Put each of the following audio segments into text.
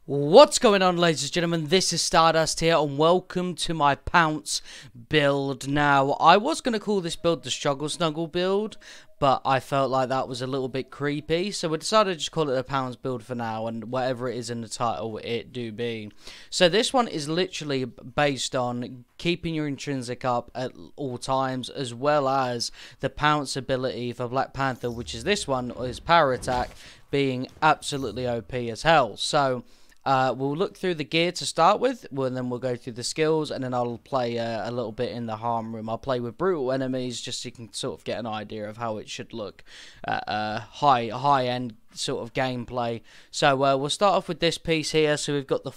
What's going on, ladies and gentlemen? This is Stardust here, and welcome to my Pounce build. Now, I was going to call this build the Struggle Snuggle build, but I felt like that was a little bit creepy, so we decided to just call it a Pounce build for now, and whatever it is in the title, it do be. So this one is literally based on keeping your Intrinsic up at all times, as well as the Pounce ability for Black Panther, which is this one, is Power Attack, being absolutely OP as hell. So we'll look through the gear to start with, and then we'll go through the skills, and then I'll play a little bit in the harm room. I'll play with brutal enemies just so you can sort of get an idea of how it should look at high-end sort of gameplay. So we'll start off with this piece here. So we've got the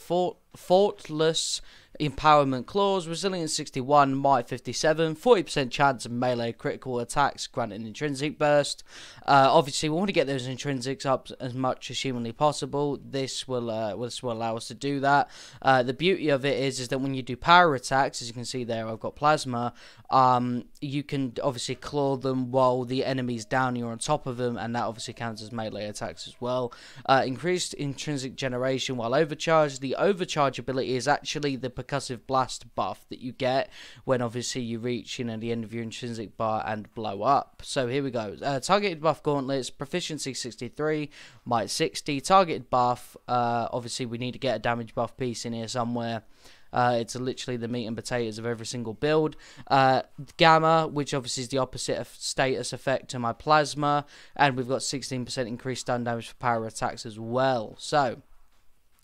Faultless Empowerment Clause, Resilience 61, Might 57, 40% chance of melee critical attacks, granted Intrinsic burst. Obviously, we want to get those Intrinsics up as much as humanly possible. This will allow us to do that. The beauty of it is that when you do power attacks, as you can see there, I've got plasma. You can obviously claw them while the enemy's down, you're on top of them, and that obviously counts as melee attacks as well. Increased intrinsic generation while overcharged. The overcharge ability is actually the percussive blast buff that you get when obviously you reach the end of your intrinsic bar and blow up. So here we go. Targeted buff gauntlets, proficiency 63, might 60. Targeted buff, obviously we need to get a damage buff piece in here somewhere. It's literally the meat and potatoes of every single build. Gamma, which obviously is the opposite of status effect to my plasma, and we've got 16% increased stun damage for power attacks as well. So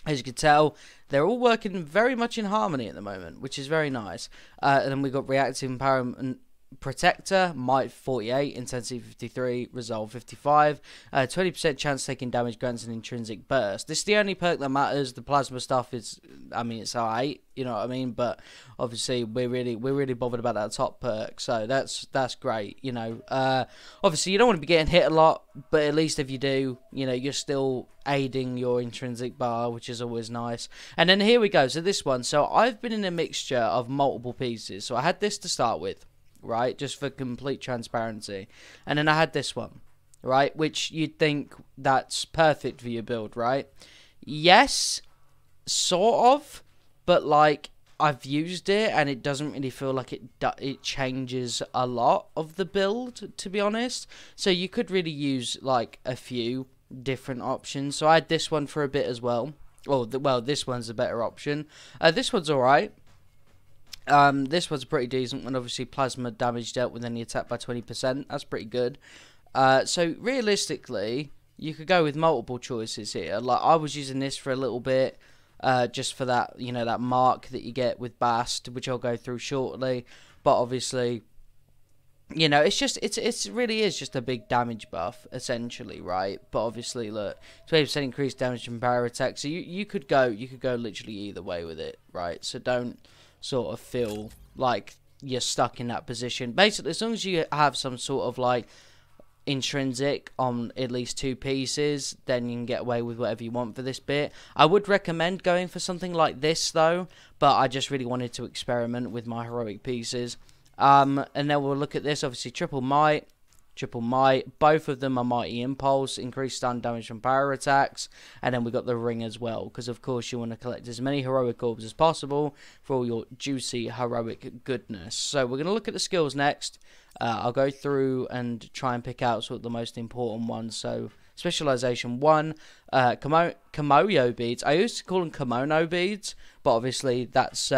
as you can tell, they're all working very much in harmony at the moment, which is very nice. And then we've got reactive empowerment Protector, Might 48, Intensity 53, Resolve 55, 20% chance taking damage grants an intrinsic burst. This is the only perk that matters. The plasma stuff is, I mean, it's alright, you know what I mean, but obviously we're really bothered about that top perk, so that's great, you know. Obviously you don't want to be getting hit a lot, but at least if you do, you know, you're still aiding your intrinsic bar, which is always nice. And then here we go. So this one, so I've been in a mixture of multiple pieces. So I had this to start with, right, just for complete transparency, and then I had this one, right, which you'd think that's perfect for your build, right? Yes, sort of, but like I've used it and it doesn't really feel like it changes a lot of the build, to be honest. So you could really use like a few different options. So I had this one for a bit as well. Well, this one's a better option. This one's alright. This one's a pretty decent one. Obviously, plasma damage dealt with any attack by 20%. That's pretty good. So realistically, you could go with multiple choices here. Like I was using this for a little bit, just for that, you know, that mark that you get with BLASTS, which I'll go through shortly. But obviously, you know, it really is just a big damage buff essentially, right? But obviously, look, 20% increased damage from power attack. So you could go literally either way with it, right? So don't sort of feel like you're stuck in that position. Basically, as long as you have some sort of like intrinsic on at least two pieces, then you can get away with whatever you want for this bit. I would recommend going for something like this though, but I just really wanted to experiment with my heroic pieces. And then we'll look at this. Obviously, triple might. Both of them are mighty impulse, increased stun damage from power attacks, and then we got the ring as well, because of course you want to collect as many heroic orbs as possible for all your juicy heroic goodness. So we're going to look at the skills next. I'll go through and try and pick out sort of the most important ones. So specialization 1, Kimoyo beads. I used to call them kimono beads, but obviously that's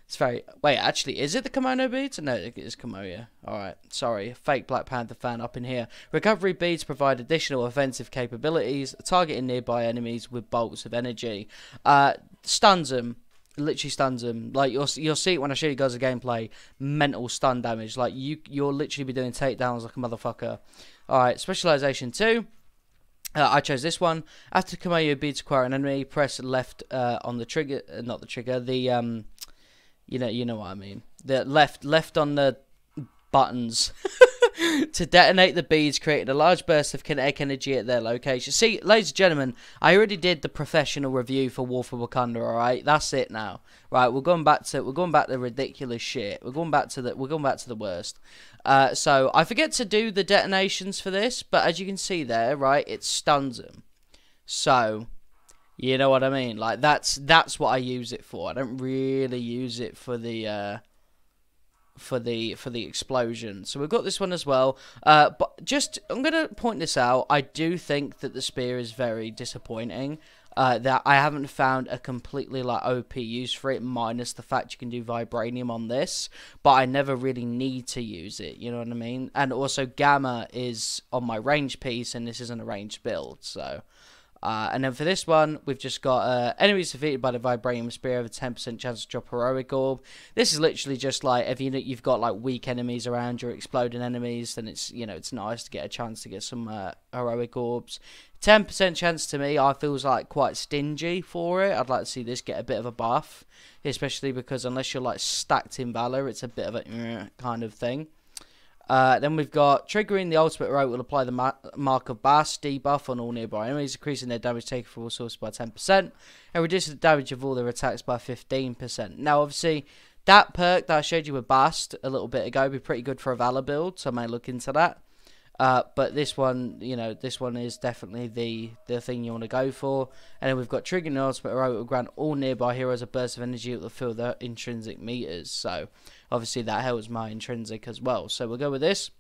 it's very... Wait, actually, is it the kimono beads? No, it is Kimoyo. Alright, sorry. Fake Black Panther fan up in here. Recovery beads provide additional offensive capabilities, targeting nearby enemies with bolts of energy. Stuns them. Literally stuns them. Like, you'll see it when I show you guys a gameplay. Mental stun damage. Like, you'll literally be doing takedowns like a motherfucker. Alright, specialization 2. I chose this one. After Kimoyo beads acquire an enemy, press left on the trigger... not the trigger, the... You know what I mean. The left on the buttons to detonate the beads, creating a large burst of kinetic energy at their location. See, ladies and gentlemen, I already did the professional review for War for Wakanda. All right, that's it now. Right, we're going back to ridiculous shit. We're going back to the worst. So I forget to do the detonations for this, but as you can see there, right, it stuns them. So You know what I mean? Like, that's what I use it for. I don't really use it for the explosion. So we've got this one as well. But just, I'm gonna point this out. I do think that the spear is very disappointing. That I haven't found a completely like OP use for it, minus the fact you can do vibranium on this, but I never really need to use it, you know what I mean? And also Gamma is on my range piece, and this isn't a ranged build, so... and then for this one, we've just got enemies defeated by the Vibranium Spear have a 10% chance to drop Heroic Orb. This is literally just like, if you've got like weak enemies around your exploding enemies, then it's, you know, it's nice to get a chance to get some Heroic Orbs. 10% chance to me, I feels like quite stingy for it. I'd like to see this get a bit of a buff, especially because unless you're like stacked in Valor, it's a bit of a kind of thing. Then we've got triggering the ultimate rope will apply the mark of BLASTS debuff on all nearby enemies, increasing their damage taken from all sources by 10%, and reducing the damage of all their attacks by 15%. Now, obviously, that perk that I showed you with BLASTS a little bit ago would be pretty good for a Valor build, so I may look into that. But this one, you know, this one is definitely the thing you want to go for. And then we've got triggering the ultimate rope will grant all nearby heroes a burst of energy that will fill their intrinsic meters. So obviously that helps my intrinsic as well. So we'll go with this.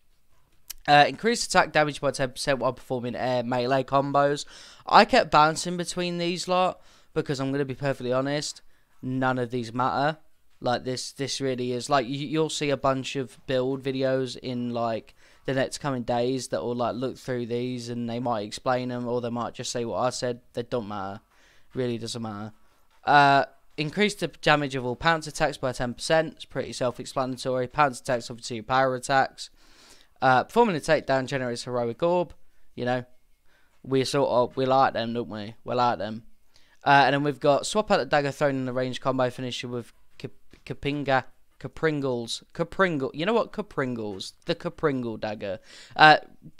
Increase attack damage by 10% while performing air melee combos. I kept bouncing between these lot because I'm going to be perfectly honest, none of these matter. Like this really is like you'll see a bunch of build videos in like the next coming days that will like look through these and they might explain them, or they might just say what I said. They don't matter. Really doesn't matter. Increase the damage of all Panther attacks by 10%. It's pretty self-explanatory. Panther attacks obviously your power attacks. Performing a takedown generates Heroic Orb. You know, we like them, don't we? We like them. And then we've got swap out the dagger thrown in the range combo finisher with Capringles. You know what? Capringles. The Capringle dagger.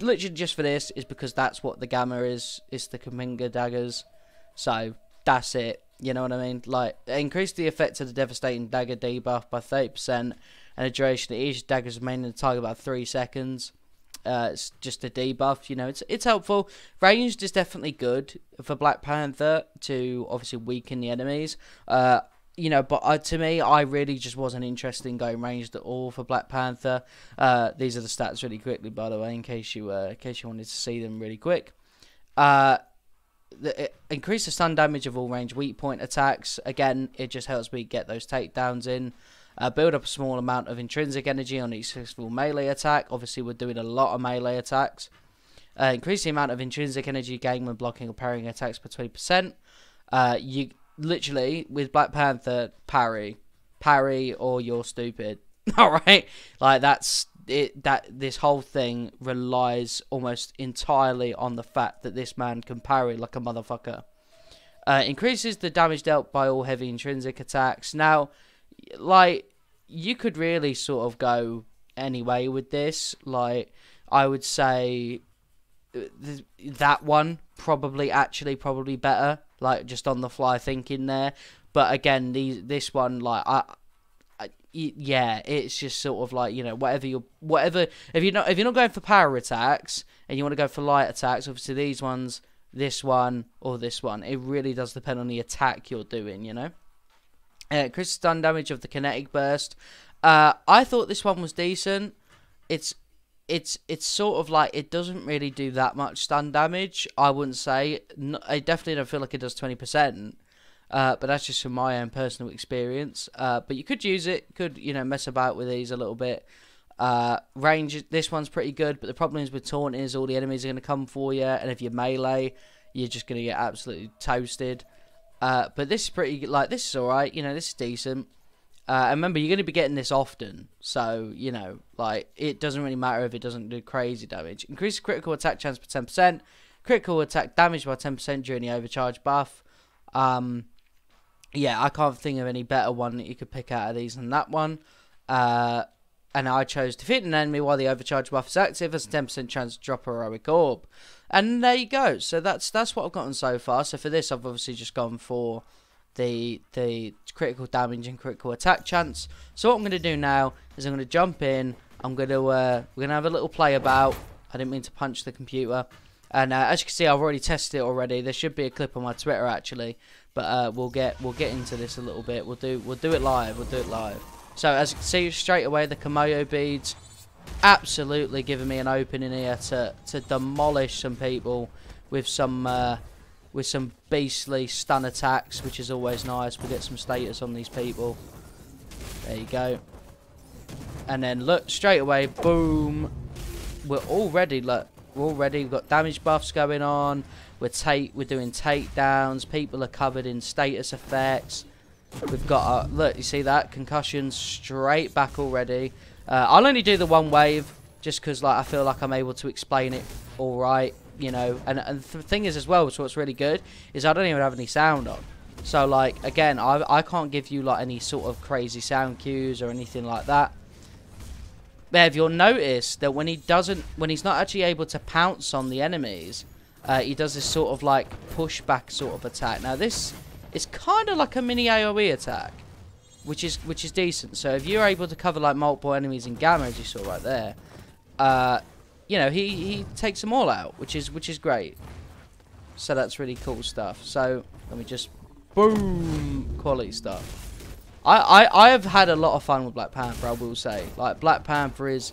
Literally just for this is because that's what the Gamma is. It's the Capinga daggers. So, that's it. You know what I mean? Like, increase the effect of the devastating dagger debuff by 30%. And the duration of each dagger's remaining in the target about 3 seconds. It's just a debuff, you know, it's helpful. Ranged is definitely good for Black Panther to obviously weaken the enemies. You know, but to me, I really just wasn't interested in going ranged at all for Black Panther. These are the stats really quickly, by the way, in case you wanted to see them really quick. Increase the stun damage of all range weak point attacks. Again, it just helps me get those takedowns in. Build up a small amount of intrinsic energy on each successful melee attack. Obviously, we're doing a lot of melee attacks. Increase the amount of intrinsic energy gained when blocking or parrying attacks by 20%. You literally, with Black Panther, parry or you're stupid. Alright? Like, that's it. This whole thing relies almost entirely on the fact that this man can parry like a motherfucker. Increases the damage dealt by all heavy intrinsic attacks. Now, like, you could really sort of go any way with this. Like, I would say that one probably better. Like, just on the fly thinking there. But again, this one, like, yeah, it's just sort of like, you know, whatever. If you're not going for power attacks and you want to go for light attacks, obviously these ones, this one or this one, it really does depend on the attack you're doing, you know. Critical stun damage of the kinetic burst. I thought this one was decent. It's sort of like, it doesn't really do that much stun damage, I wouldn't say. I definitely don't feel like it does 20%. But that's just from my own personal experience. But you could use it, could, you know, mess about with these a little bit. Range, this one's pretty good, but the problem is with taunt is all the enemies are going to come for you, and if you're melee, you're just going to get absolutely toasted. But this is pretty, like, this is alright, you know, this is decent. And remember, you're going to be getting this often, so, you know, like, it doesn't really matter if it doesn't do crazy damage. Increase critical attack chance by 10%, critical attack damage by 10% during the overcharge buff. Yeah, I can't think of any better one that you could pick out of these than that one. And I chose defeat an enemy while the overcharge buff is active as a 10% chance to drop a heroic orb. And there you go. So that's what I've gotten so far. So for this, I've obviously just gone for the critical damage and critical attack chance. So what I'm going to do now is I'm going to jump in. We're going to have a little play about. I didn't mean to punch the computer. And as you can see, I've already tested it already. There should be a clip on my Twitter actually, but we'll get into this a little bit. We'll do it live. We'll do it live. So as you can see straight away, the Komodo beads absolutely giving me an opening here to demolish some people with some beastly stun attacks, which is always nice. We'll get some status on these people. There you go. And then look straight away, boom. We've got damage buffs going on. We're doing takedowns. People are covered in status effects. We've got look, you see that concussion straight back already. I'll only do the one wave just because like I feel like I'm able to explain it all right, you know. And the thing is as well, so what's really good is I don't even have any sound on. So like again, I can't give you like any sort of crazy sound cues or anything like that. Bev, you'll notice that when he's not actually able to pounce on the enemies, he does this sort of like pushback sort of attack. Now this is kind of like a mini AoE attack, which is decent. So if you're able to cover like multiple enemies in gamma, as you saw right there, you know, he takes them all out, which is great. So that's really cool stuff. So let me just boom, quality stuff. I have had a lot of fun with Black Panther, I will say. Like Black Panther is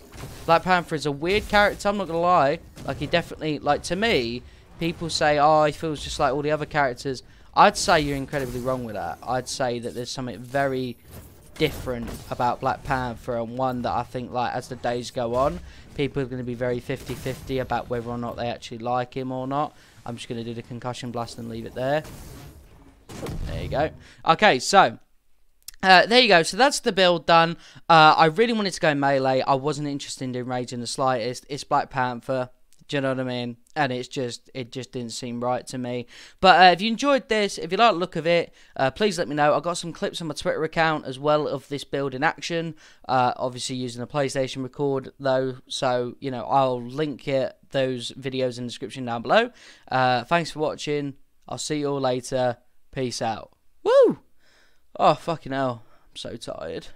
a weird character, I'm not gonna lie. Like he definitely, like to me, people say, oh, he feels just like all the other characters. I'd say you're incredibly wrong with that. I'd say that there's something very different about Black Panther, and one that I think like as the days go on, people are going to be very 50-50 about whether or not they actually like him or not. I'm just going to do the concussion blast and leave it there. There you go. Okay, so there you go. So that's the build done. I really wanted to go melee. I wasn't interested in doing rage in the slightest. It's Black Panther. Do you know what I mean? And it just didn't seem right to me. But if you enjoyed this, if you like the look of it, please let me know. I've got some clips on my Twitter account as well of this build in action. Obviously using a PlayStation record though. So, you know, I'll link those videos in the description down below. Thanks for watching. I'll see you all later. Peace out. Woo! Oh, fucking hell. I'm so tired.